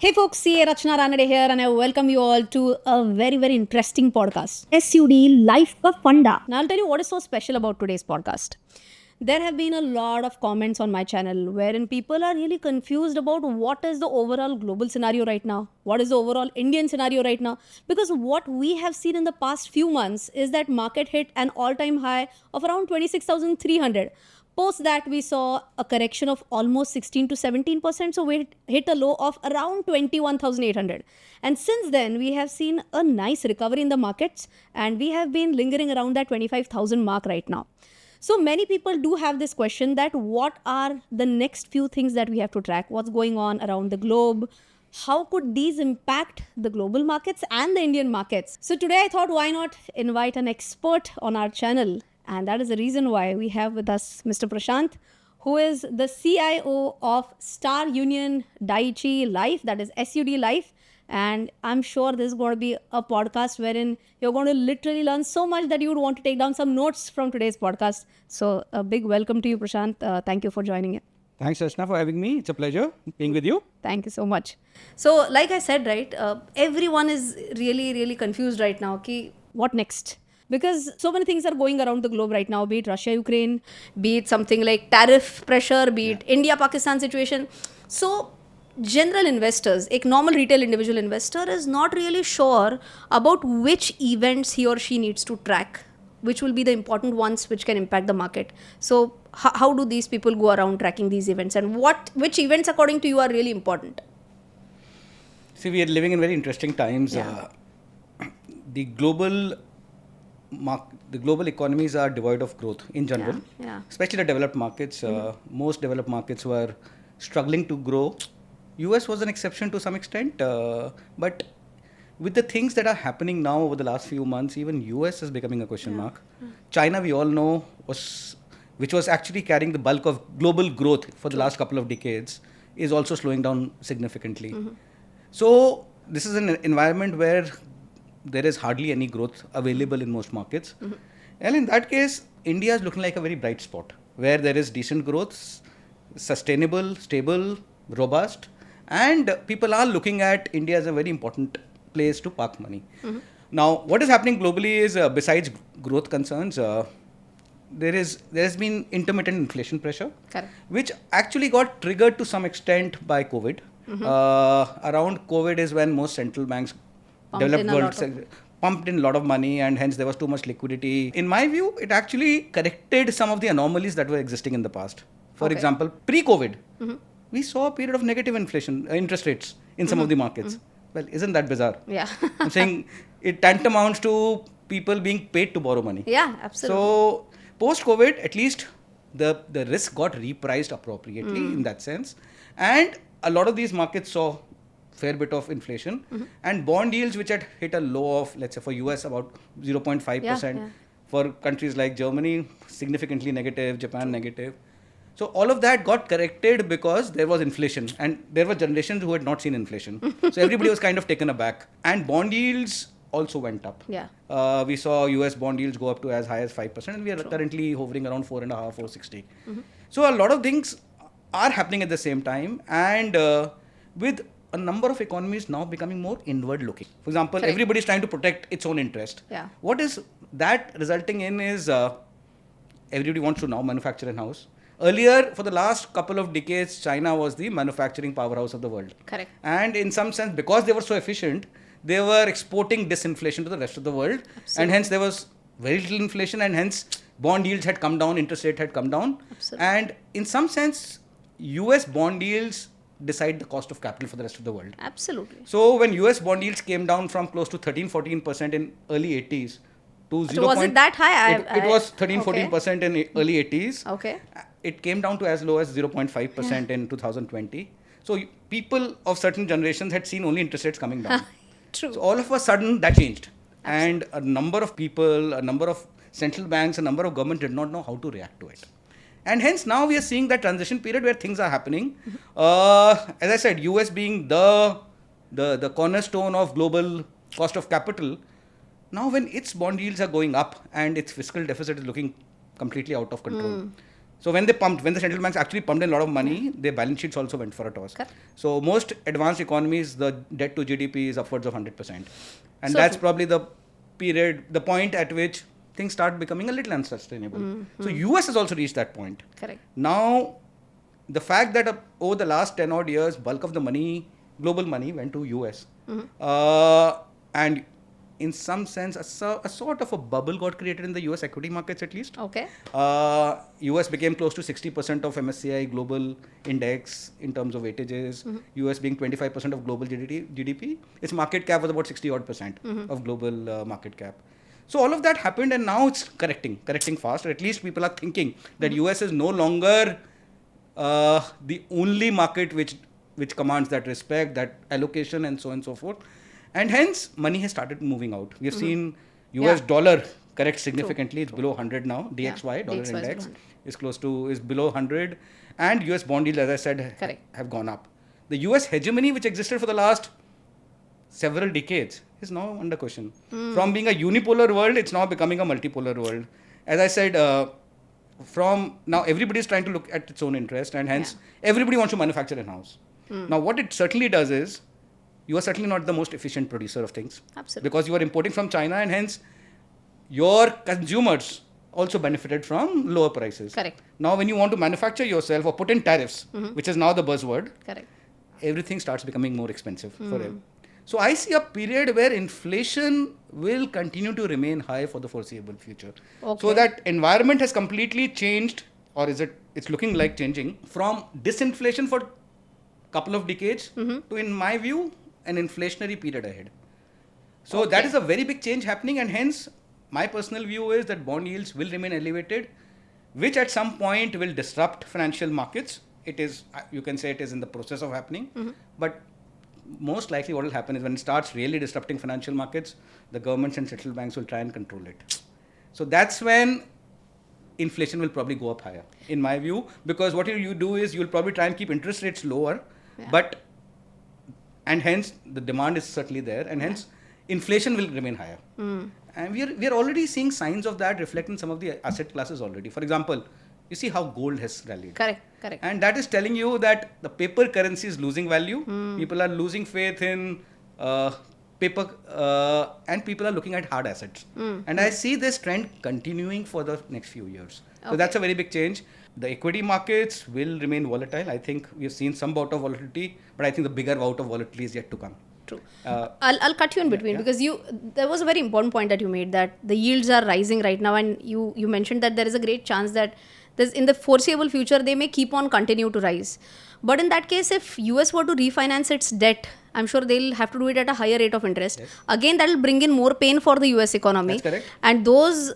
Hey folks, CA Rachana Ranade here and I welcome you all to a very interesting podcast. SUD Life Ka Funda. Now I'll tell you what is so special about today's podcast. There have been a lot of comments on my channel wherein people are really confused about what is the overall global scenario right now, what is the overall Indian scenario right now, because what we have seen in the past few months is that market hit an all-time high of around 26,300. Post that, we saw a correction of almost 16 to 17%. So we hit a low of around 21,800. And since then, we have seen a nice recovery in the markets and we have been lingering around that 25,000 mark right now. So many people do have this question that what are the next few things that we have to track? What's going on around the globe? How could these impact the global markets and the Indian markets? So today I thought, why not invite an expert on our channel? And that is the reason why we have with us Mr. Prashant, who is the CIO of Star Union Dai-ichi Life, that is SUD Life. And I'm sure this is going to be a podcast wherein you're going to literally learn so much that you would want to take down some notes from today's podcast. So a big welcome to you, Prashant. Thank you for joining it. Thanks, Rachana, for having me. It's a pleasure being with you. Thank you so much. So like I said, right, everyone is really confused right now. Ki, what next? Because so many things are going around the globe right now, be it Russia, Ukraine, be it something like tariff pressure, be it India, Pakistan situation. So general investors, a normal retail individual investor is not really sure about which events he or she needs to track, which will be the important ones which can impact the market. So how do these people go around tracking these events, and which events according to you are really important? See, we are living in very interesting times. Yeah. The global economies are devoid of growth in general, especially the developed markets. Most developed markets were struggling to grow. US was an exception to some extent, but with the things that are happening now over the last few months, even US is becoming a question mark. China, we all know, which was actually carrying the bulk of global growth for the last couple of decades, is also slowing down significantly. So this is an environment where there is hardly any growth available in most markets. And in that case, India is looking like a very bright spot where there is decent growth, sustainable, stable, robust, and people are looking at India as a very important place to park money. Now, what is happening globally is, besides growth concerns, there has been intermittent inflation pressure, which actually got triggered to some extent by COVID. Around COVID is when most central banks pumped in a lot of money, and hence there was too much liquidity. In my view, it actually corrected some of the anomalies that were existing in the past. For example, pre-COVID, we saw a period of negative interest rates in some of the markets. Well, isn't that bizarre? Yeah. I'm saying it tantamounts to people being paid to borrow money. Yeah, absolutely. So post-COVID, at least the risk got repriced appropriately in that sense. And a lot of these markets saw fair bit of inflation, and bond yields which had hit a low of, let's say for US about 0.5%, for countries like Germany significantly negative, Japan negative. So all of that got corrected because there was inflation, and there were generations who had not seen inflation. So everybody was kind of taken aback, and bond yields also went up. We saw US bond yields go up to as high as 5%, and we are currently hovering around 4.5, 460. So a lot of things are happening at the same time, and with a number of economies now becoming more inward looking. For example, everybody is trying to protect its own interest. What is that resulting in is everybody wants to now manufacture in-house. Earlier, for the last couple of decades, China was the manufacturing powerhouse of the world. And in some sense, because they were so efficient, they were exporting disinflation to the rest of the world. And hence there was very little inflation, and hence bond yields had come down, interest rate had come down. And in some sense, US bond yields decide the cost of capital for the rest of the world. So when US bond yields came down from close to 13-14% in early 80s to 0. So was it that high? It was 13-14% in early 80s. It came down to as low as 0.5% in 2020. So people of certain generations had seen only interest rates coming down. So all of a sudden that changed. And a number of people, a number of central banks, a number of governments did not know how to react to it. And hence now we are seeing that transition period where things are happening. As I said, US being the cornerstone of global cost of capital, now when its bond yields are going up and its fiscal deficit is looking completely out of control, So when the central banks actually pumped in a lot of money, their balance sheets also went for a toss. Correct. So most advanced economies, the debt to GDP is upwards of 100%. And So that's true. probably the point at which things start becoming a little unsustainable. So US has also reached that point. Correct. Now, the fact that over the last 10 odd years, bulk of the money, global money, went to US. And in some sense, a sort of a bubble got created in the US equity markets at least. Okay. US became close to 60% of MSCI global index in terms of weightages. US being 25% of global GDP. Its market cap was about 60 odd percent of global market cap. So all of that happened, and now it's correcting fast. Or at least people are thinking that US is no longer the only market which commands that respect, that allocation, and so on and so forth. And hence, money has started moving out. We have seen US dollar correct significantly. It's below 100 now. DXY, dollar DXY index, is below 100. And US bond yields, as I said, have gone up. The US hegemony, which existed for the last several decades, is now under question. From being a unipolar world, it's now becoming a multipolar world. As I said, from now everybody is trying to look at its own interest, and hence everybody wants to manufacture in-house. Now what it certainly does is, you are certainly not the most efficient producer of things. Absolutely. Because you are importing from China, and hence your consumers also benefited from lower prices. Correct. Now when you want to manufacture yourself or put in tariffs, which is now the buzzword, Correct. everything starts becoming more expensive for them. So I see a period where inflation will continue to remain high for the foreseeable future. Okay. So that environment has completely changed, or it's looking like changing from disinflation for a couple of decades to, in my view, an inflationary period ahead. So that is a very big change happening, and hence my personal view is that bond yields will remain elevated, which at some point will disrupt financial markets. It is, you can say it is in the process of happening, but most likely what will happen is when it starts really disrupting financial markets, the governments and central banks will try and control it. So that's when inflation will probably go up higher, in my view, because what you do is you'll probably try and keep interest rates lower, and hence the demand is certainly there, and hence inflation will remain higher. And we are already seeing signs of that reflect in some of the asset classes already. For example, you see how gold has rallied. Correct. And that is telling you that the paper currency is losing value. People are losing faith in paper, and people are looking at hard assets. And I see this trend continuing for the next few years. So that's a very big change. The equity markets will remain volatile. I think we have seen some bout of volatility, but I think the bigger bout of volatility is yet to come. True. I'll cut you in between because there was a very important point that you made, that the yields are rising right now, and you mentioned that there is a great chance that in the foreseeable future they may keep on continue to rise. But in that case, if US were to refinance its debt, I'm sure they'll have to do it at a higher rate of interest. Again, that will bring in more pain for the US economy. That's correct. And those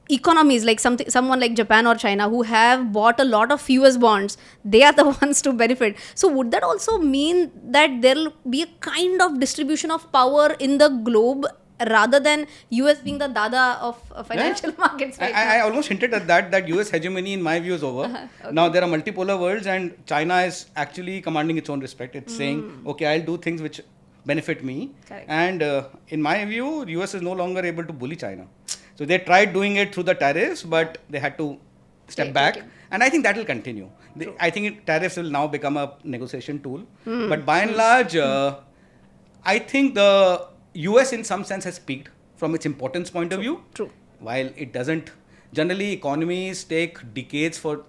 economies like someone like Japan or China who have bought a lot of US bonds, they are the ones to benefit. So would that also mean that there will be a kind of distribution of power in the globe rather than US being the dada of financial markets right I now? almost hinted at that US hegemony in my view is over. Now there are multipolar worlds, and China is actually commanding its own respect. It's saying, okay, I'll do things which benefit me. Correct. And in my view, US is no longer able to bully China. So they tried doing it through the tariffs, but they had to step back. And I think that will continue. I think tariffs will now become a negotiation tool. But by and large, I think the US in some sense has peaked from its importance point of view. True. While it doesn't, generally economies take decades for,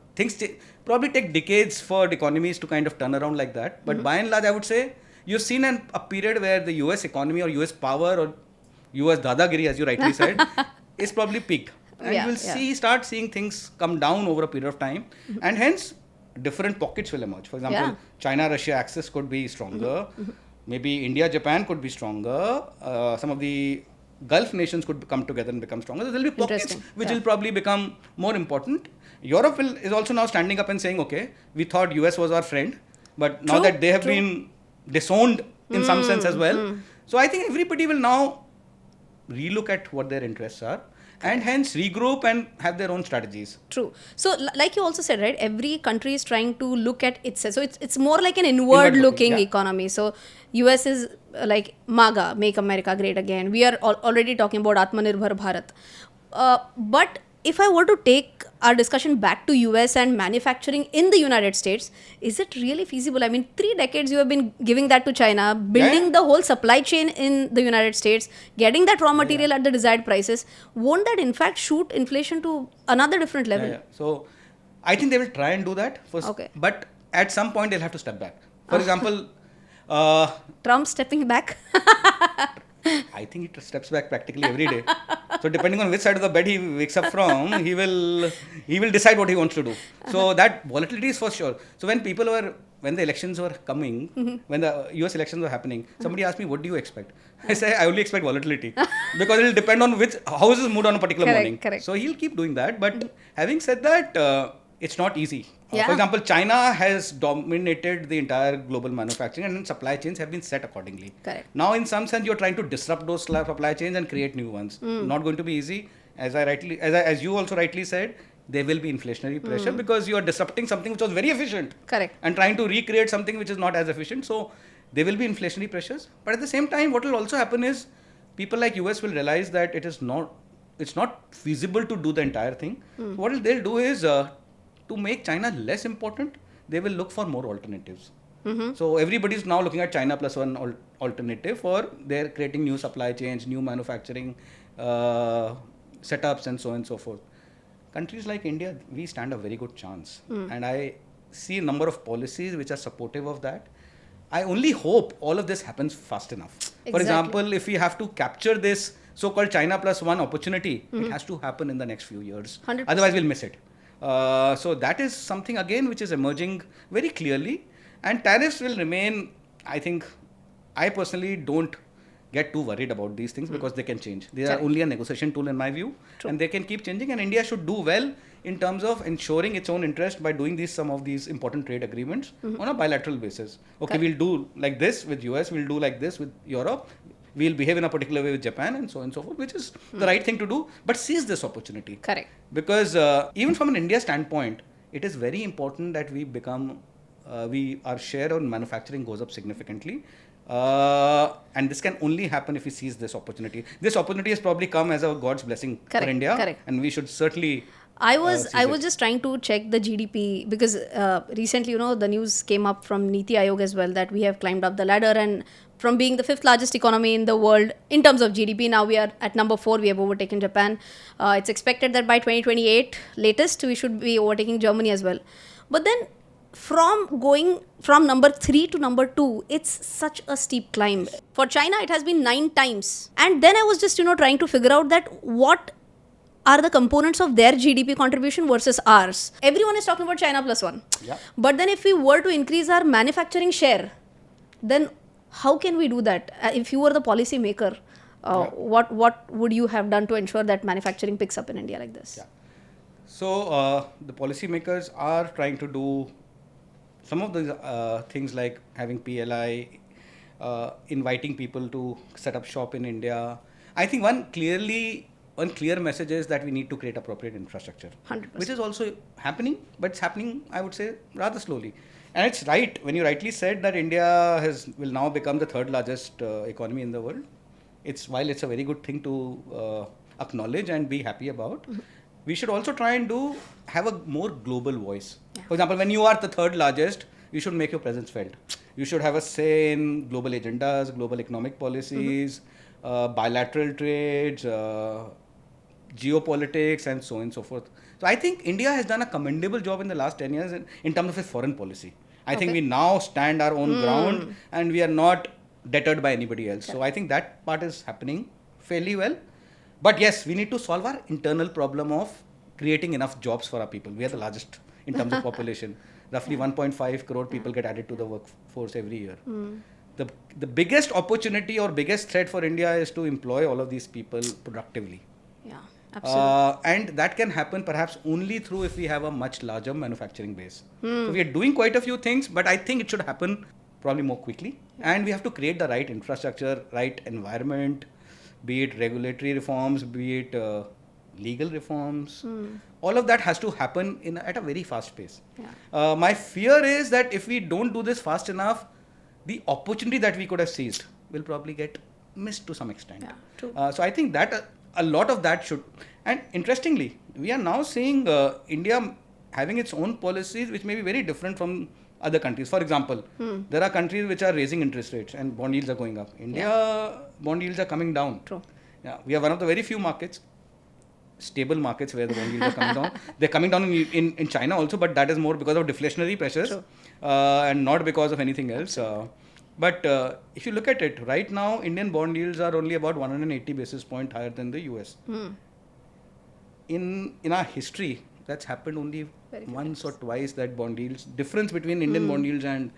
probably take decades for economies to kind of turn around like that. But by and large, I would say, you've seen a period where the US economy or US power or US dadagiri, as you rightly said, is probably peaked. And you will start seeing things come down over a period of time. And hence, different pockets will emerge. For example, China-Russia axis could be stronger. Maybe India-Japan could be stronger. Some of the Gulf nations could come together and become stronger. So there will be pockets which will probably become more important. Europe is also now standing up and saying, okay, we thought US was our friend, but now that they have been disowned in some sense as well. So I think everybody will now relook at what their interests are and hence regroup and have their own strategies. True. So like you also said, right, every country is trying to look at itself. So it's more like an inward looking economy. So US is like MAGA, Make America Great Again. We are already talking about Atmanirbhar Bharat. But if I were to take our discussion back to US and manufacturing in the United States, is it really feasible? I mean, 3 decades you have been giving that to China, building Yeah. the whole supply chain in the United States, getting that raw material at the desired prices. Won't that in fact shoot inflation to another different level? Yeah. So I think they will try and do that first, Okay. but at some point they'll have to step back. For example, uh, Trump stepping back. I think he steps back practically every day. So depending on which side of the bed he wakes up from, he will decide what he wants to do. So that volatility is for sure. So when the elections were coming, when the US elections were happening, somebody asked me, what do you expect? I say, I only expect volatility. Because it will depend on how is his mood on a particular Correct, morning. correct. So he'll keep doing that. But having said that, it's not easy. Yeah. For example, China has dominated the entire global manufacturing and supply chains have been set accordingly. Correct. Now, in some sense, you're trying to disrupt those supply chains and create new ones. Not going to be easy. As you also rightly said, there will be inflationary pressure because you are disrupting something which was very efficient. Correct. And trying to recreate something which is not as efficient. So there will be inflationary pressures. But at the same time, what will also happen is people like US will realize that it's not feasible to do the entire thing. So what they'll do is to make China less important, they will look for more alternatives. So everybody's now looking at China plus one alternative for they're creating new supply chains, new manufacturing setups and so on and so forth. Countries like India, we stand a very good chance. And I see a number of policies which are supportive of that. I only hope all of this happens fast enough. For Exactly. example, if we have to capture this so-called China plus one opportunity, it has to happen in the next few years. 100%. Otherwise, we'll miss it. So that is something again which is emerging very clearly. And tariffs will remain, I personally don't get too worried about these things because they can change. They are only a negotiation tool in my view. True. And they can keep changing, and India should do well in terms of ensuring its own interest by doing some of these important trade agreements on a bilateral basis. Okay, we'll do like this with US, we'll do like this with Europe, we'll behave in a particular way with Japan and so on and so forth, which is the right thing to do, but seize this opportunity. Correct. Because even from an India standpoint, it is very important that we become, our share on manufacturing goes up significantly. And this can only happen if we seize this opportunity. This opportunity has probably come as a God's blessing Correct, for India, correct. and we should certainly. I was seize it. just trying to check the GDP because recently, the news came up from Niti Aayog as well that we have climbed up the ladder, and from being the 5th largest economy in the world in terms of GDP, now we are at number 4. We have overtaken Japan. It's expected that by 2028 latest we should be overtaking Germany as well. But then from going from number 3 to number 2, it's such a steep climb. For China, it has been 9 times. And then I was just trying to figure out that what are the components of their GDP contribution versus ours. Everyone is talking about China plus one. Yeah. But then if we were to increase our manufacturing share, then how can we do that? If you were the policy maker, what would you have done to ensure that manufacturing picks up in India like this? Yeah. So the policymakers are trying to do some of the things like having PLI, inviting people to set up shop in India. I think one clear message is that we need to create appropriate infrastructure, 100%. which is also happening, but it's happening, I would say, rather slowly. And it's right when you rightly said that India will now become the 3rd largest economy in the world. While it's a very good thing to acknowledge and be happy about, we should also try and have a more global voice. Yeah. For example, when you are the 3rd largest, you should make your presence felt. You should have a say in global agendas, global economic policies, bilateral trades, geopolitics, and so on and so forth. So I think India has done a commendable job in the last 10 years in terms of its foreign policy. I think we now stand our own ground and we are not deterred by anybody else. So I think that part is happening fairly well. But yes, we need to solve our internal problem of creating enough jobs for our people. We are the largest in terms of population. Roughly 1.5 crore people get added to the workforce every year. The biggest opportunity or biggest threat for India is to employ all of these people productively. Yeah, absolutely. And that can happen perhaps only through if we have a much larger manufacturing base. So we are doing quite a few things, but I think it should happen probably more quickly. And we have to create the right infrastructure, right environment, be it regulatory reforms, be it legal reforms. All of that has to happen at a very fast pace. Yeah. My fear is that if we don't do this fast enough, the opportunity that we could have seized will probably get missed to some extent. Yeah, true. So I think that a lot of that should, And interestingly, we are now seeing India having its own policies which may be very different from other countries. For example, there are countries which are raising interest rates and bond yields are going up. India bond yields are coming down. True. Yeah, we are one of the very few markets, stable markets, where the bond yields are coming down. They're coming down in China also, but that is more because of deflationary pressures and not because of anything else. But if you look at it, right now, Indian bond yields are only about 180 basis points higher than the US. In our history, that's happened only once or twice, that bond yields, difference between Indian bond yields and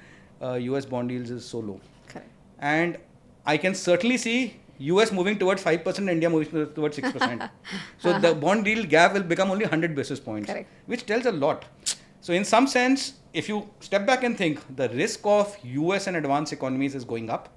US bond yields is so low. Correct. And I can certainly see US moving towards 5%, India moving towards 6%. So the bond yield gap will become only 100 basis points, Correct. which tells a lot. So in some sense, if you step back and think, the risk of US and advanced economies is going up,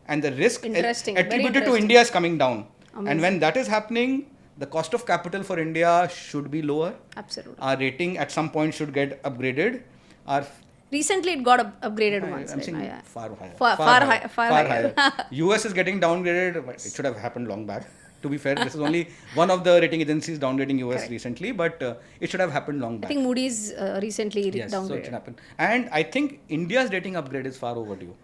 and the risk attributed to India is coming down. Amazing. And when that is happening, the cost of capital for India should be lower. Absolutely. Our rating at some point should get upgraded. Our Recently, it got upgraded once. I'm right? saying Yeah. far higher. Far higher. US is getting downgraded. It should have happened long back. To be fair, this is only one of the rating agencies downgrading US recently, but it should have happened long back. I think Moody's recently Yes, downgraded. so it should happen. And I think India's rating upgrade is far overdue.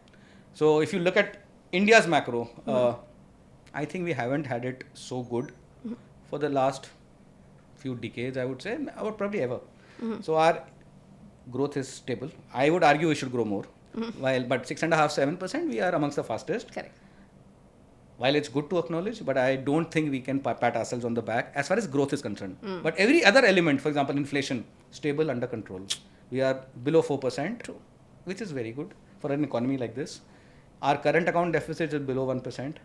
So if you look at India's macro, I think we haven't had it so good for the last few decades, I would say, or probably ever. So our growth is stable. I would argue we should grow more. But 6.5-7%, we are amongst the fastest. Correct. While it's good to acknowledge, but I don't think we can pat ourselves on the back as far as growth is concerned. But every other element, for example, inflation, stable, under control. We are below 4%, which is very good for an economy like this. Our current account deficit is below 1%.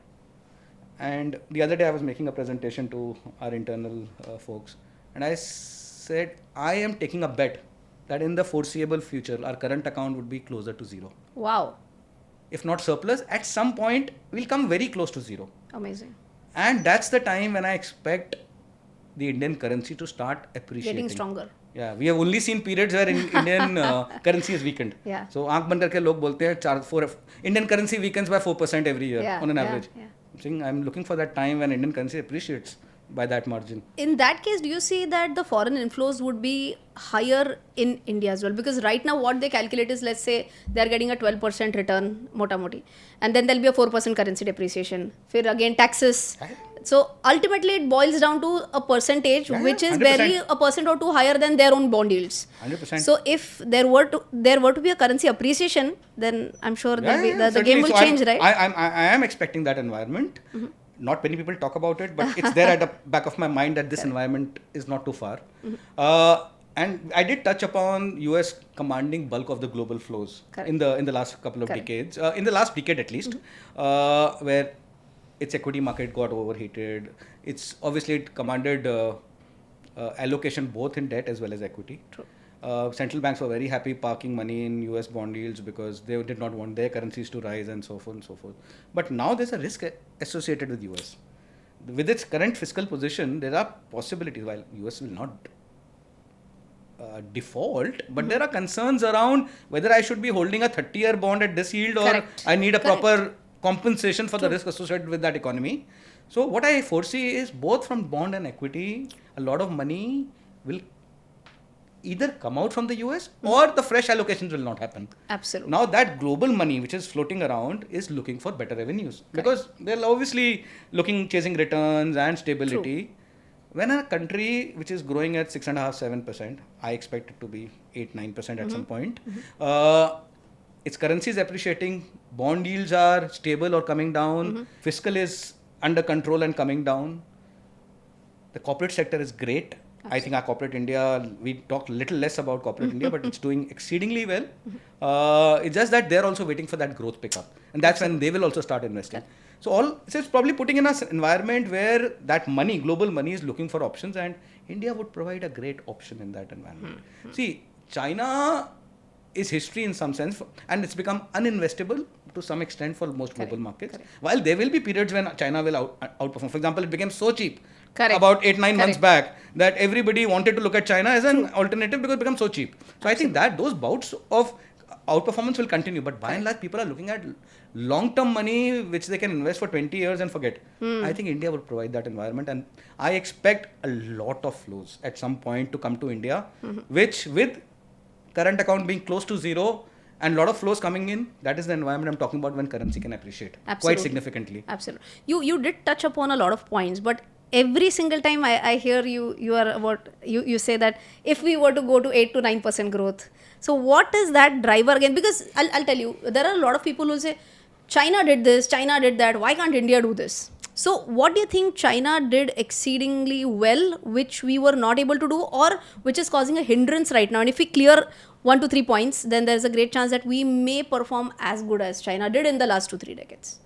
And the other day I was making a presentation to our internal folks, and I said, I am taking a bet that in the foreseeable future, our current account would be closer to zero. Wow. If not surplus, at some point, we'll come very close to zero. Amazing. And that's the time when I expect the Indian currency to start appreciating. Getting stronger. Yeah, we have only seen periods where Indian currency is weakened. Yeah. So, आँख बंद करके लोग बोलते हैं Indian currency weakens by 4% every year on an average. I'm saying I'm looking for that time when Indian currency appreciates by that margin. In that case, do you see that the foreign inflows would be higher in India as well? Because right now what they calculate is, let's say they're getting a 12% return, mota moti, and then there'll be a 4% currency depreciation. Fir again taxes. So ultimately it boils down to a percentage which is 100%. barely a percent or two higher than their own bond yields. 100%. So if there were to be a currency appreciation, then I'm sure the game will change, right? I am expecting that environment. Not many people talk about it, but it's there at the back of my mind that this environment is not too far. And I did touch upon US commanding bulk of the global flows in the last couple of decades, in the last decade at least, where its equity market got overheated. It's obviously it commanded allocation both in debt as well as equity. True. Central banks were very happy parking money in US bond yields because they did not want their currencies to rise and so forth and so forth. But now there's a risk associated with US. With its current fiscal position, there are possibilities. While US will not default, but there are concerns around whether I should be holding a 30-year bond at this yield or I need a proper compensation for the risk associated with that economy. So what I foresee is both from bond and equity, a lot of money will either come out from the US or the fresh allocations will not happen. Absolutely. Now that global money which is floating around is looking for better revenues because they're obviously chasing returns and stability. True. When a country which is growing at 6.5-7%, I expect it to be 8-9% at some point, its currency is appreciating, bond yields are stable or coming down, fiscal is under control and coming down, the corporate sector is great. I think our corporate India, we talk little less about corporate India, but it's doing exceedingly well. It's just that they're also waiting for that growth pickup. And that's when they will also start investing. So it's probably putting in an environment where that money, global money is looking for options and India would provide a great option in that environment. See, China is history in some sense and it's become uninvestable to some extent for most global markets. While there will be periods when China will outperform. For example, it became so cheap about 8-9 months back that everybody wanted to look at China as an alternative because it becomes so cheap. So I think that those bouts of outperformance will continue. But by and large, people are looking at long-term money which they can invest for 20 years and forget. I think India would provide that environment, and I expect a lot of flows at some point to come to India, which with current account being close to zero and a lot of flows coming in, that is the environment I'm talking about when currency can appreciate quite significantly. Absolutely. You did touch upon a lot of points, but every single time I hear you say that if we were to go to 8 to 9% growth, so what is that driver again? Because I'll tell you, there are a lot of people who say China did this, China did that, why can't India do this? So what do you think China did exceedingly well, which we were not able to do, or which is causing a hindrance right now? And if we clear 1 to 3 points, then there's a great chance that we may perform as good as China did in the last 2-3 decades.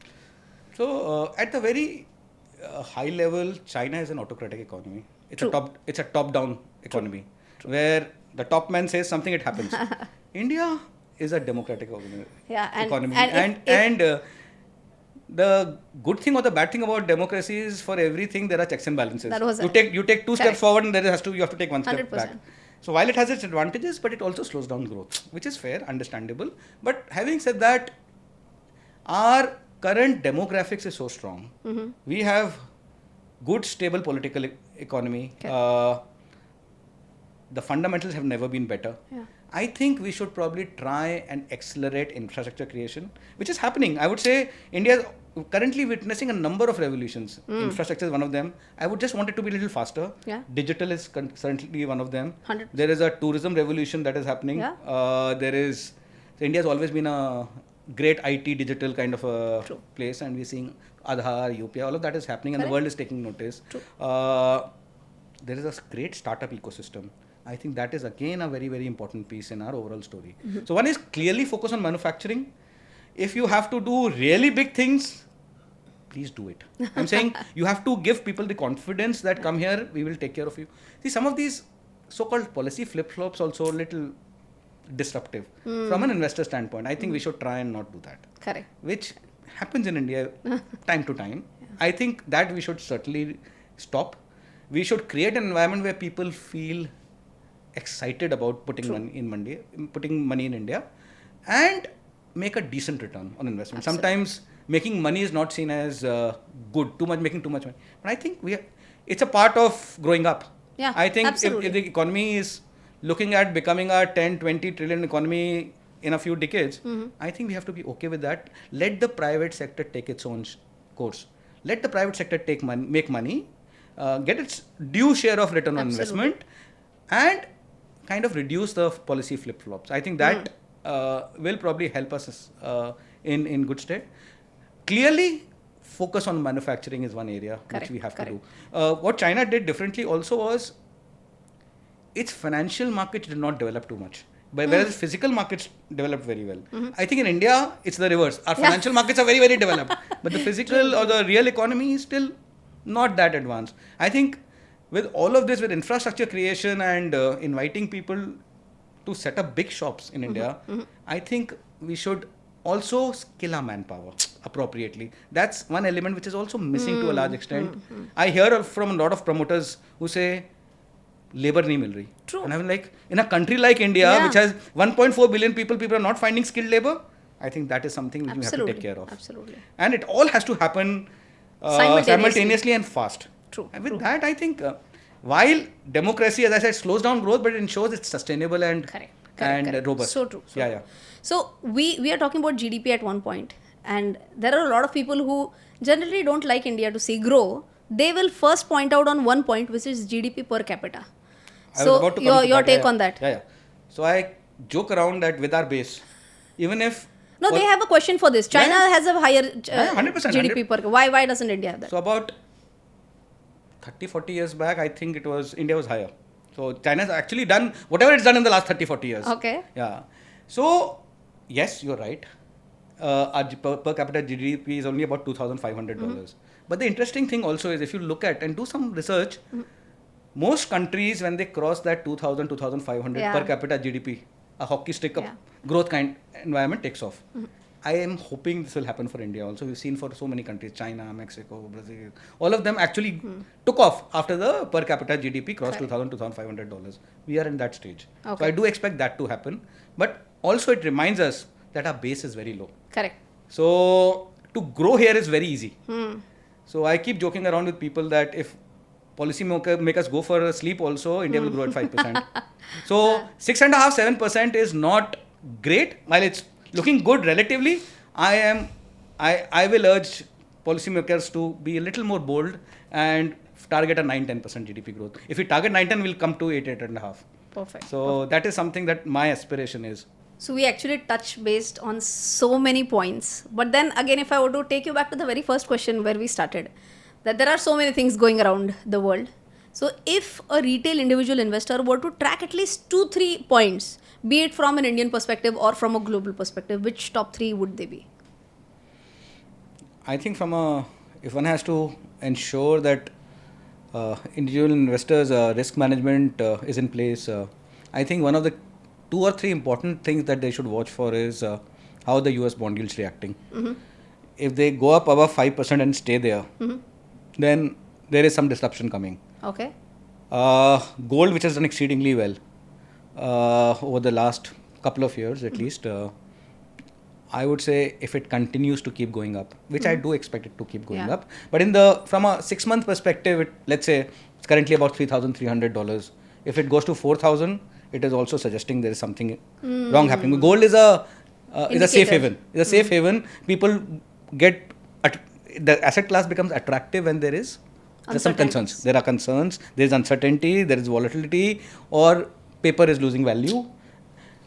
So at the very high level, China is an autocratic economy. It's a top-down economy where the top man says something, it happens. India is a democratic economy, and the good thing or the bad thing about democracy is for everything there are checks and balances. You take 2 steps forward and you have to take 1 step 100%. back. So while it has its advantages, but it also slows down growth, which is fair, understandable. But having said that, our current demographics is so strong. We have good, stable political economy. The fundamentals have never been better. I think we should probably try and accelerate infrastructure creation, which is happening. I would say India is currently witnessing a number of revolutions. Infrastructure is one of them. I would just want it to be a little faster. Digital is currently one of them. 100%. There is a tourism revolution that is happening. India has always been a great IT digital kind of a place, and we're seeing Aadhaar, UPI, all of that is happening, and the world is taking notice. There is a great startup ecosystem. I think that is again a very, very important piece in our overall story. So one is clearly focus on manufacturing. If you have to do really big things, please do it. I'm saying you have to give people the confidence that come here, we will take care of you. See, some of these so-called policy flip-flops also a little disruptive from an investor standpoint. I think we should try and not do that. Correct. Which happens in India time to time. I think that we should certainly stop. We should create an environment where people feel excited about putting money in India, and make a decent return on investment. Absolutely. Sometimes making money is not seen as good, making too much money. But I think it's a part of growing up. Yeah, I think if absolutely. the economy is looking at becoming a 10-20 trillion economy in a few decades, I think we have to be okay with that. Let the private sector take its own course. Let the private sector make money, get its due share of return on investment, and kind of reduce the policy flip-flops. I think that will probably help us in good stead. Clearly, focus on manufacturing is one area which we have to do. What China did differently also was its financial markets did not develop too much, but whereas physical markets developed very well. I think in India, it's the reverse. Our financial markets are very, very developed, but the physical or the real economy is still not that advanced. I think with all of this, with infrastructure creation and inviting people to set up big shops in India, I think we should also skill our manpower appropriately. That's one element which is also missing to a large extent. I hear from a lot of promoters who say, labor nahi mil rahi. True. And I'm like, in a country like India, which has 1.4 billion people are not finding skilled labor. I think that is something which we have to take care of. Absolutely. And it all has to happen simultaneously and fast. True. And with that, I think while democracy, as I said, slows down growth, but it ensures it's sustainable and robust. So true. Yeah. So we are talking about GDP at one point, and there are a lot of people who generally don't like India to see grow. They will first point out on one point, which is GDP per capita. So your take on that? Yeah. So I joke around that with our base, even if they have a question for this. China has a higher 100%, GDP per. Why doesn't India have that? So about 30-40 years back, I think India was higher. So China's actually done whatever it's done in the last 30-40 years. Okay. Yeah. So yes, you're right. Our per capita GDP is only about $2,500. But the interesting thing also is, if you look at and do some research, most countries, when they cross that 2,500 per capita GDP, a hockey stick of growth kind environment takes off. I am hoping this will happen for India also. We've seen for so many countries, China, Mexico, Brazil, all of them actually took off after the per capita GDP crossed $2,500. We are in that stage. Okay. So I do expect that to happen. But also it reminds us that our base is very low. Correct. So to grow here is very easy. So I keep joking around with people that if policy make us go for a sleep also, India will grow at 5%. So 6.5%, 7% is not great. While it's looking good relatively, I will urge policymakers to be a little more bold and target a 9-10% GDP growth. If we target 9-10, we'll come to 8.5. Perfect. So that is something that my aspiration is. So we actually touch based on so many points. But then again, if I were to take you back to the very first question where we started, that there are so many things going around the world. So if a retail individual investor were to track at least 2-3 points, be it from an Indian perspective or from a global perspective, which top 3 would they be? I think if one has to ensure that individual investors' risk management is in place, I think one of the 2 or 3 important things that they should watch for is how the US bond yields reacting. If they go up above 5% and stay there, then there is some disruption coming. Okay. Gold, which has done exceedingly well over the last couple of years at least, I would say if it continues to keep going up, which I do expect it to keep going up, but from a 6-month perspective, let's say it's currently about $3,300. If it goes to 4,000, it is also suggesting there is something wrong happening. Gold is a safe haven. It's a safe haven. People the asset class becomes attractive when there's some concerns. There are concerns, there is uncertainty, there is volatility, or paper is losing value.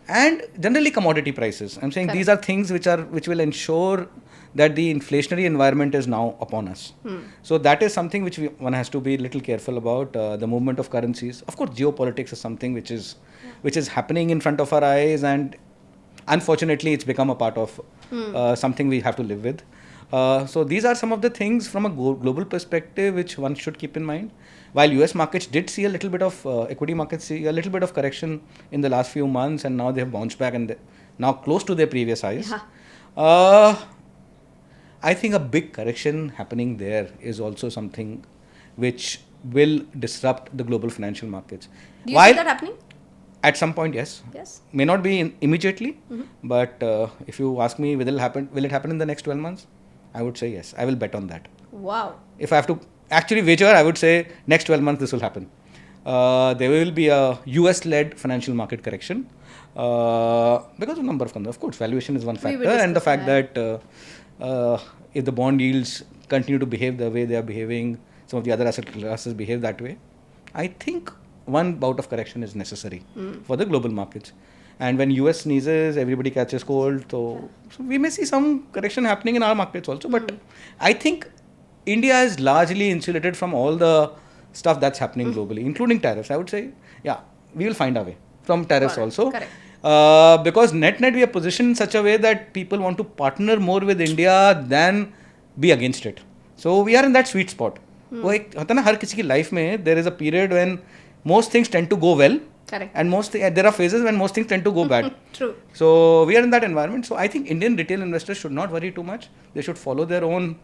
And generally commodity prices. I'm saying these are things which will ensure that the inflationary environment is now upon us. So that is something which one has to be a little careful about. The movement of currencies. Of course, geopolitics is something which is happening in front of our eyes, and unfortunately it's become a part of something we have to live with. So these are some of the things from a global perspective which one should keep in mind. While US markets did see a little bit of equity markets see a little bit of correction in the last few months, and now they have bounced back and now close to their previous highs. I think a big correction happening there is also something which will disrupt the global financial markets. Do you see that happening? At some point, yes. May not be immediately, but if you ask me, will it happen in the next 12 months? I would say yes. I will bet on that. Wow. If I have to actually wager, I would say next 12 months this will happen. There will be a US-led financial market correction because of a number of concerns. Of course, valuation is one factor, and the fact that if the bond yields continue to behave the way they are behaving, some of the other asset classes behave that way, I think one bout of correction is necessary for the global markets. And when US sneezes, everybody catches cold. So we may see some correction happening in our markets also. But I think India is largely insulated from all the stuff that's happening globally, including tariffs. I would say, we will find our way from tariffs also. Because net we are positioned in such a way that people want to partner more with India than be against it. So we are in that sweet spot. वो एक होता है ना हर किसी की life में there is a period when most things tend to go well. Correct. And there are phases when most things tend to go bad. True. So we are in that environment. So I think Indian retail investors should not worry too much. They should follow their own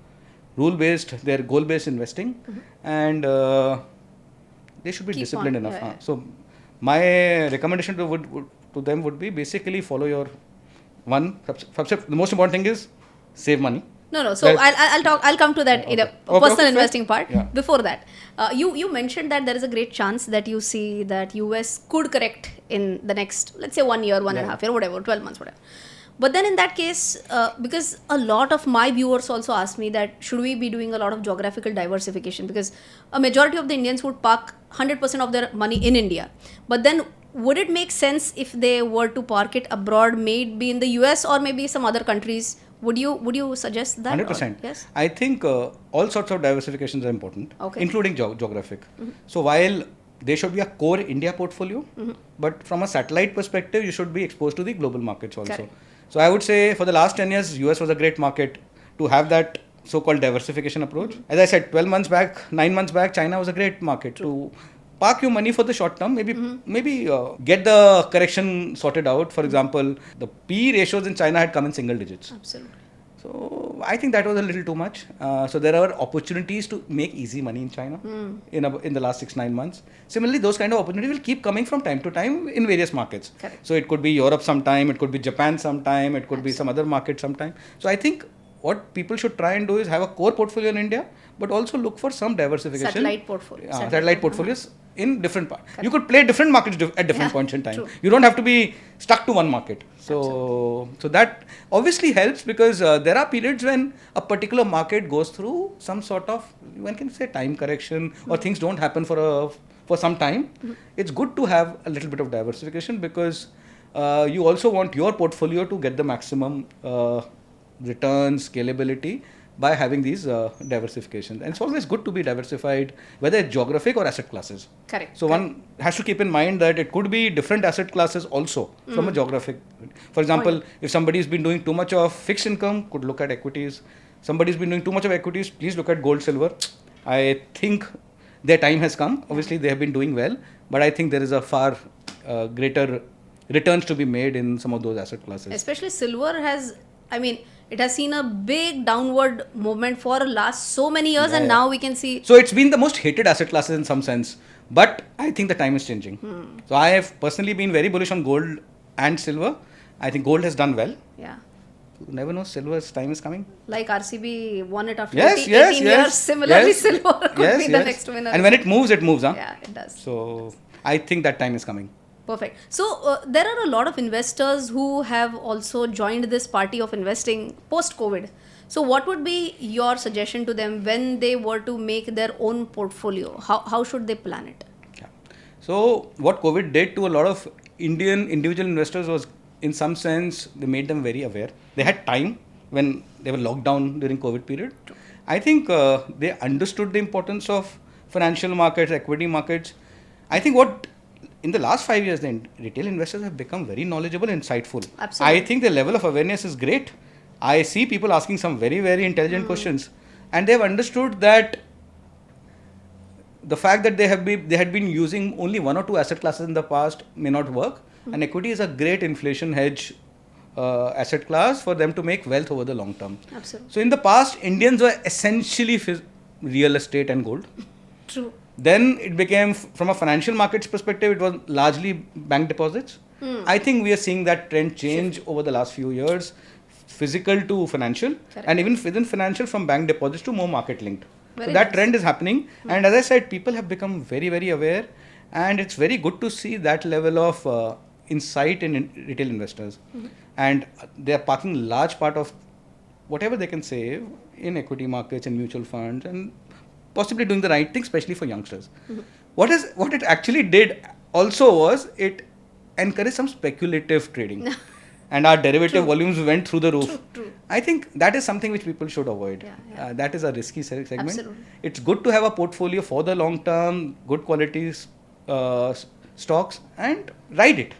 rule-based, their goal-based investing, and they should be disciplined enough. So my recommendation to them would be basically follow your the most important thing is save money. No. So I'll come to that in a personal investing part. Before that, you mentioned that there is a great chance that you see that US could correct in the next, let's say 1 year, 1.5 year, whatever, 12 months, whatever. But then in that case, because a lot of my viewers also ask me that should we be doing a lot of geographical diversification, because a majority of the Indians would park 100% of their money in India. But then would it make sense if they were to park it abroad, maybe in the US or maybe some other countries? Would you suggest that? 100%. Yes. I think all sorts of diversifications are important, including geographic. So while there should be a core India portfolio, but from a satellite perspective, you should be exposed to the global markets also. Correct. So I would say for the last 10 years, US was a great market to have that so-called diversification approach. As I said, 12 months back, 9 months back, China was a great market to park your money for the short term, maybe get the correction sorted out. For example, the P ratios in China had come in single digits. Absolutely. So I think that was a little too much. So there are opportunities to make easy money in China in the last 6-9 months. Similarly, those kind of opportunities will keep coming from time to time in various markets. Correct. So it could be Europe sometime, it could be Japan sometime, it could be some other market sometime. So I think what people should try and do is have a core portfolio in India, but also look for some diversification. Satellite portfolio. Satellite portfolios in different parts. You could play different markets at different points in time. True. You don't have to be stuck to one market. So that obviously helps, because there are periods when a particular market goes through some sort of, one can say, time correction, or things don't happen for some time. It's good to have a little bit of diversification, because you also want your portfolio to get the maximum returns, scalability, by having these diversifications. And it's always good to be diversified, whether it's geographic or asset classes. Correct. So one has to keep in mind that it could be different asset classes also from a geographic. For example, if somebody's been doing too much of fixed income, could look at equities. Somebody's been doing too much of equities, please look at gold, silver. I think their time has come. Obviously, they have been doing well, but I think there is a far greater returns to be made in some of those asset classes. Especially silver it has seen a big downward movement for last so many years, and now we can see. So it's been the most hated asset classes in some sense, but I think the time is changing. So I have personally been very bullish on gold and silver. I think gold has done well. Yeah. You never know, silver's time is coming. Like RCB won it after Yes, 18 years. Similarly, silver could be the next winner. And when it moves, huh? Yeah, it does. So I think that time is coming. Perfect. So there are a lot of investors who have also joined this party of investing post-COVID. So what would be your suggestion to them when they were to make their own portfolio? How should they plan it? Yeah. So what COVID did to a lot of Indian individual investors was, in some sense, they made them very aware. They had time when they were locked down during COVID period. True. I think they understood the importance of financial markets, equity markets. I think in the last 5 years, the retail investors have become very knowledgeable, insightful. Absolutely. I think the level of awareness is great. I see people asking some very, very intelligent questions, and they have understood that the fact that they had been using only one or two asset classes in the past may not work, and equity is a great inflation hedge asset class for them to make wealth over the long term. Absolutely. So in the past, Indians were essentially real estate and gold. True. Then it became, from a financial markets perspective, it was largely bank deposits. I think we are seeing that trend change over the last few years, physical to financial. Correct. And even within financial, from bank deposits to more market linked. Very So that nice. trend is happening. And as I said, people have become very, very aware, and it's very good to see that level of insight in retail investors. And they are parking large part of whatever they can save in equity markets and mutual funds, and possibly doing the right thing, especially for youngsters. What it actually did also was, it encouraged some speculative trading. And our derivative volumes went through the roof. True. I think that is something which people should avoid. Yeah. That is a risky segment. Absolutely. It's good to have a portfolio for the long term, good quality stocks, and ride it.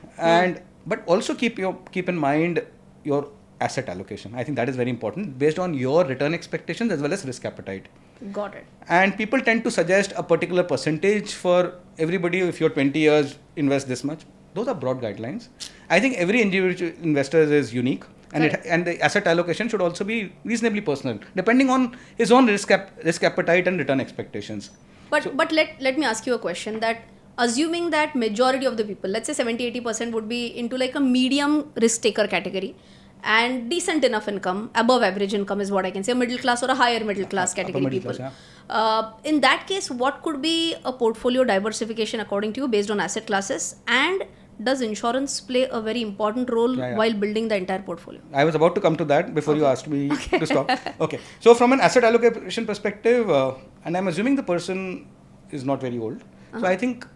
But also keep in mind your asset allocation. I think that is very important, based on your return expectations as well as risk appetite. Got it. And people tend to suggest a particular percentage for everybody. If you're 20 years, invest this much. Those are broad guidelines. I think every individual investor is unique, and the asset allocation should also be reasonably personal, depending on his own risk appetite and return expectations. But let me ask you a question, that assuming that majority of the people, let's say 70-80% would be into like a medium risk taker category, and decent enough income, above average income is what I can say, a middle class or a higher middle class category people. Class, in that case, what could be a portfolio diversification according to you based on asset classes? And does insurance play a very important role while building the entire portfolio? I was about to come to that before you asked me to stop. Okay. So from an asset allocation perspective, and I'm assuming the person is not very old. So I think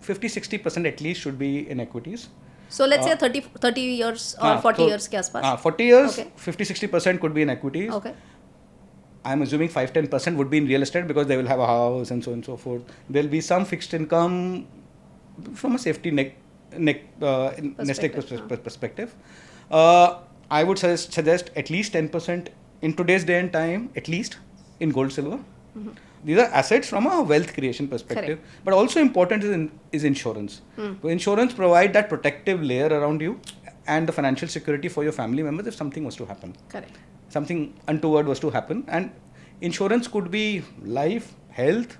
50-60% at least should be in equities. So let's say 30 years or 40 years ke aspas. 40 years, 50-60% could be in equities. Okay. I'm assuming 5-10% would be in real estate, because they will have a house and so on and so forth. There will be some fixed income from a safety nest egg perspective. I would suggest at least 10% in today's day and time, at least in gold, silver. these are assets from a wealth creation perspective. Correct. But also important is insurance. So insurance provide that protective layer around you and the financial security for your family members if something was to happen. Correct. Something untoward was to happen, and insurance could be life, health,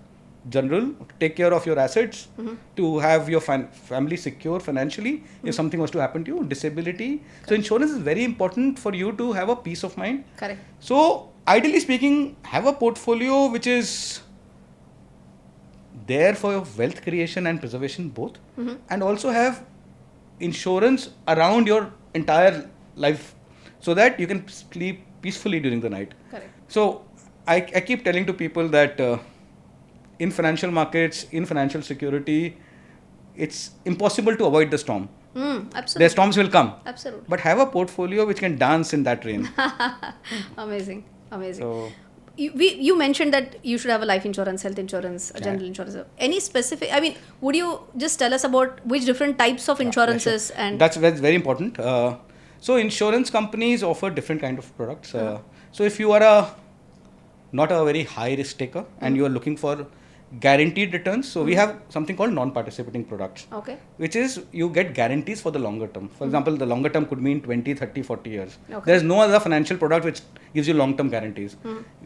general, to take care of your assets, to have your family secure financially if something was to happen to you, disability. So insurance is very important for you to have a peace of mind. Correct. So ideally speaking, have a portfolio which is there for your wealth creation and preservation both, and also have insurance around your entire life so that you can sleep peacefully during the night. Correct. So I keep telling to people that in financial markets, in financial security, it's impossible to avoid the storm. Absolutely. The storms will come. Absolutely. But have a portfolio which can dance in that rain. Amazing. Amazing. So, You mentioned that you should have a life insurance, health insurance, a general insurance. Any specific, I mean, would you just tell us about which different types of insurances sure. and That's very important. So insurance companies offer different kind of products. So if you are not a very high risk taker and you are looking for guaranteed returns, so we have something called non-participating products, Okay. which is you get guarantees for the longer term. For example, the longer term could mean 20, 30, 40 years. Okay. There is no other financial product which gives you long-term guarantees.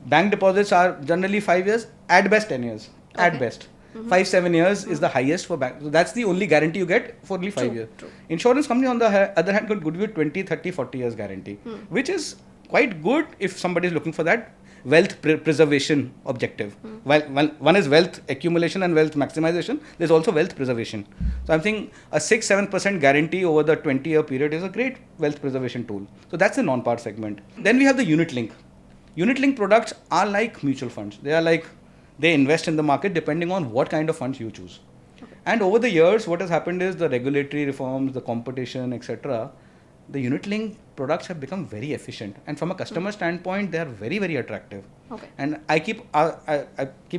Bank deposits are generally 5 years, at best 10 years, at Okay. best. 5-7 years is the highest for bank. So that's the only guarantee you get for only 5 years. True. Insurance company on the other hand could give you 20, 30, 40 years guarantee, which is quite good if somebody is looking for that wealth preservation objective. While one is wealth accumulation and wealth maximization, there's also wealth preservation. So I'm thinking a 6-7% guarantee over the 20-year period is a great wealth preservation tool. So that's the non-par segment. Then we have the unit link. Unit link products are like mutual funds. They invest in the market depending on what kind of funds you choose. Okay. And over the years, what has happened is the regulatory reforms, the competition, etc. The unit link products have become very efficient, and from a customer standpoint, they are very, very attractive. Okay. And I keep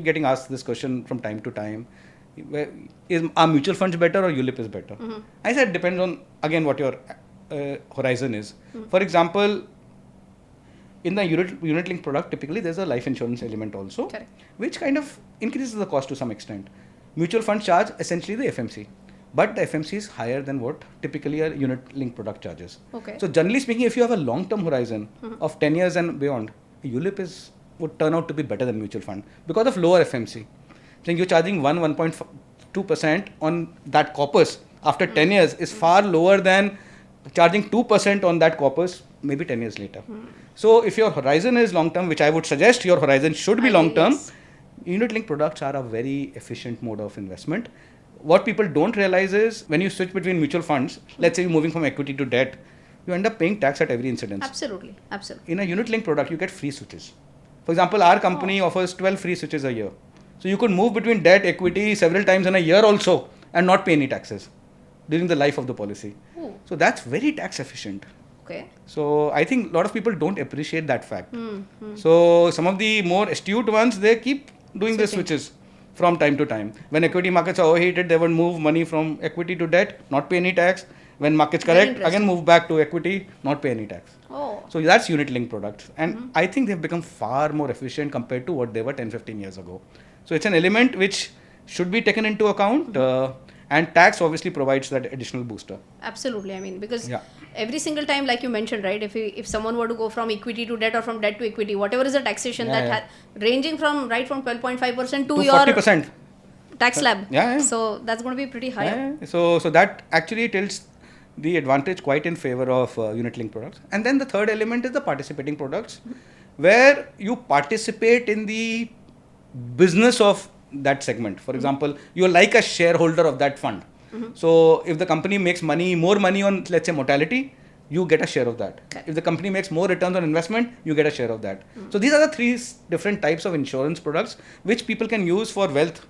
getting asked this question from time to time: are mutual funds better or ULIP is better? I said depends on again what your horizon is. For example, in the unit link product, typically there's a life insurance element also, Correct. which kind of increases the cost to some extent. Mutual funds charge essentially the FMC. But the FMC is higher than what typically a unit link product charges. Okay. So generally speaking, if you have a long-term horizon of 10 years and beyond, ULIP would turn out to be better than mutual fund because of lower FMC. So you're charging 1.2% on that corpus after 10 years is far lower than charging 2% on that corpus maybe 10 years later. So if your horizon is long-term, which I would suggest your horizon should be long-term, yes. unit link products are a very efficient mode of investment. What people don't realize is when you switch between mutual funds, let's say you're moving from equity to debt, you end up paying tax at every incidence. Absolutely. Absolutely. In a unit link product, you get free switches. For example, our company offers 12 free switches a year. So you could move between debt, equity several times in a year also and not pay any taxes during the life of the policy. Ooh. So that's very tax efficient. Okay. So I think a lot of people don't appreciate that fact. So some of the more astute ones, they keep doing the switches from time to time. When equity markets are overheated, they would move money from equity to debt, not pay any tax. When markets correct, again move back to equity, not pay any tax. Oh. So that's unit link products. And I think they've become far more efficient compared to what they were 10-15 years ago. So it's an element which should be taken into account. And tax obviously provides that additional booster. Absolutely. I mean, because every single time, like you mentioned, right, if someone were to go from equity to debt or from debt to equity, whatever is the taxation ranging from 12.5% to your 40% tax slab. Yeah. So that's going to be pretty high. So that actually tilts the advantage quite in favor of unit link products. And then the third element is the participating products, where you participate in the business of that segment. For example, you're like a shareholder of that fund. So if the company makes more money on, let's say, mortality, you get a share of that. Okay. If the company makes more returns on investment, you get a share of that. So these are the three different types of insurance products which people can use for wealth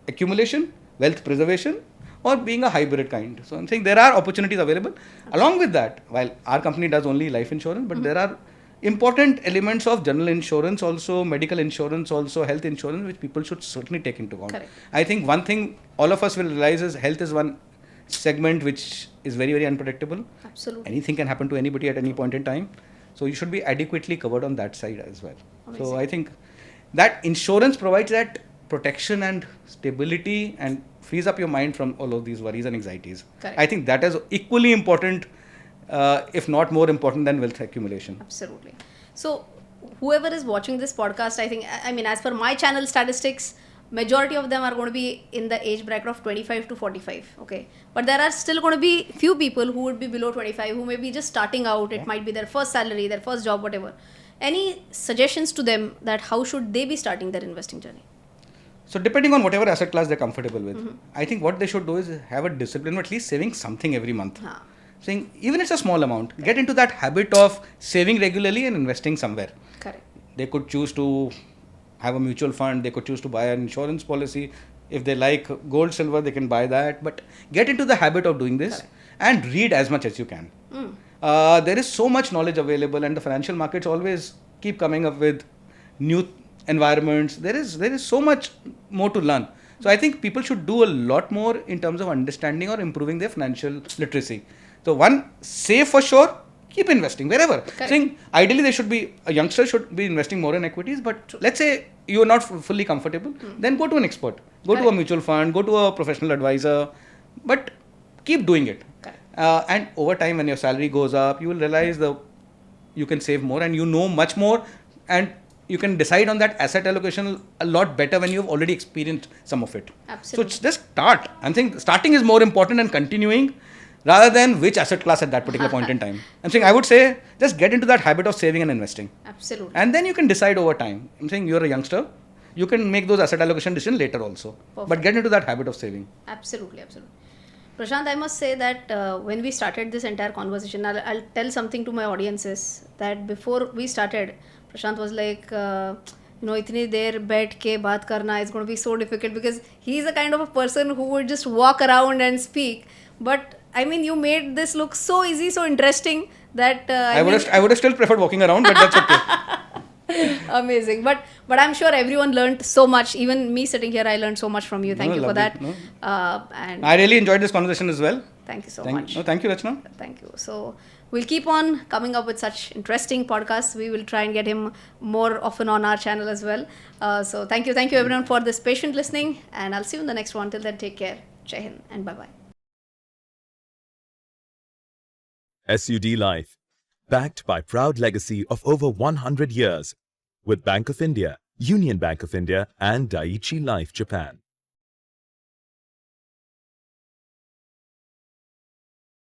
accumulation, wealth preservation, or being a hybrid kind. So I'm saying there are opportunities available. Along with that, while our company does only life insurance, but there are important elements of general insurance also, medical insurance also, health insurance, which people should certainly take into account. Correct. I think one thing all of us will realize is health is one segment which is very, very unpredictable. Absolutely. Anything can happen to anybody at any point in time. So you should be adequately covered on that side as well. Amazing. So I think that insurance provides that protection and stability and frees up your mind from all of these worries and anxieties. Correct. I think that is equally important, if not more important than wealth accumulation. Absolutely. So, whoever is watching this podcast, I mean, as per my channel statistics, majority of them are going to be in the age bracket of 25 to 45. Okay. But there are still going to be few people who would be below 25 who may be just starting out. It might be their first salary, their first job, whatever. Any suggestions to them that how should they be starting their investing journey? So depending on whatever asset class they're comfortable with, I think what they should do is have a discipline of at least saving something every month. Saying even it's a small amount, get into that habit of saving regularly and investing somewhere. Correct. They could choose to have a mutual fund, they could choose to buy an insurance policy. If they like gold, silver, they can buy that. But get into the habit of doing this. Correct. And read as much as you can. There is so much knowledge available, and the financial markets always keep coming up with new environments. There is so much more to learn. So I think people should do a lot more in terms of understanding or improving their financial literacy. So one, save for sure, keep investing wherever. Saying ideally a youngster should be investing more in equities, but let's say you are not fully comfortable, then go to an expert, go to a mutual fund, go to a professional advisor, but keep doing it. And over time, when your salary goes up, you will realize you can save more and you know much more, and you can decide on that asset allocation a lot better when you've already experienced some of it. Absolutely. So just start. I'm saying starting is more important than continuing, rather than which asset class at that particular point in time. I'm saying I would say just get into that habit of saving and investing. Absolutely. And then you can decide over time. I'm saying you're a youngster, you can make those asset allocation decisions later also. Perfect. But get into that habit of saving. Absolutely. Prashant, I must say that when we started this entire conversation, I'll tell something to my audiences that before we started, Prashant was like, itni der बैठ के बात करना is going to be so difficult because he's a kind of a person who would just walk around and speak. But I mean, you made this look so easy, so interesting that I would have still preferred walking around, but that's okay. Amazing. But I'm sure everyone learned so much. Even me sitting here, I learned so much from you. Thank you for that. And I really enjoyed this conversation as well. Thank you so much. Thank you, Rachana. Thank you. So we'll keep on coming up with such interesting podcasts. We will try and get him more often on our channel as well. So thank you everyone for this patient listening, and I'll see you in the next one. Till then, take care. Jai Hind and bye-bye. SUD Life, backed by proud legacy of over 100 years with Bank of India, Union Bank of India and Dai-ichi Life Japan.